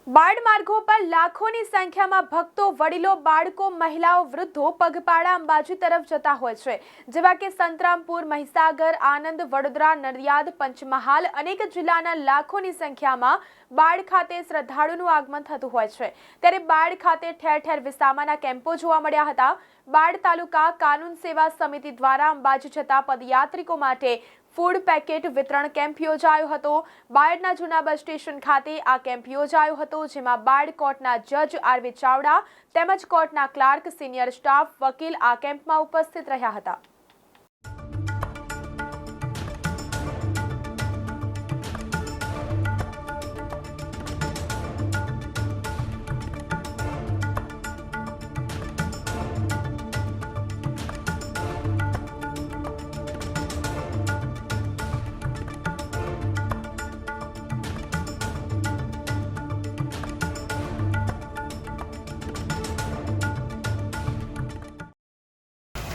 બાળ માર્ગો પર લાખોની સંખ્યામાં ભક્તો, વડીલો, બાળકો, મહિલાઓ, વૃદ્ધો પગપાળા અંબાજી તરફ જતા હોય છે, જેવા કે સંતરામપુર, મહીસાગર, આનંદ, વડોદરા, નડિયાદ, પંચમહાલ અનેક જિલ્લાના લાખોની સંખ્યામાં બાળ ખાતે શ્રદ્ધાળુનું આગમન થતું હોય છે। ત્યારે બાળ ખાતે ઠેર ઠેર વિસામાના કેમ્પો જોવા મળ્યા હતા। બાળ તાલુકા કાનૂન સેવા સમિતિ દ્વારા અંબાજી જતા પદયાત્રિકો માટે ફૂડ પેકેટ વિતરણ કેમ્પ યોજાયો હતો। બાયડના જૂના બસ સ્ટેશન ખાતે આ કેમ્પ યોજાયો હતો, જેમાં બાયડ કોર્ટના જજ આરવી ચાવડા તેમજ કોર્ટના ક્લાર્ક, સિનિયર સ્ટાફ, વકીલ આ કેમ્પમાં ઉપસ્થિત રહ્યા હતા।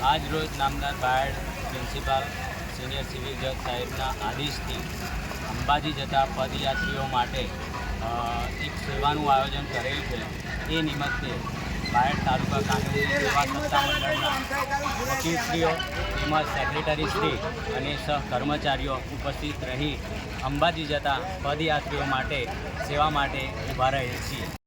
આજ રોજ નામદાર બાયડ પ્રિન્સિપાલ સિનિયર સિવિલ જજ સાહેબના આદેશથી અંબાજી જતા પદયાત્રીઓ માટે એક સેવાનું આયોજન કરેલ છે। એ નિમિત્તે બાયડ તાલુકા કાનૂની સેવા સત્તામંડળના વકીલશ્રીઓ તેમજ સેક્રેટરીશ્રી અને સહકર્મચારીઓ ઉપસ્થિત રહી અંબાજી જતા પદયાત્રીઓ માટે સેવા માટે ઊભા રહે છીએ।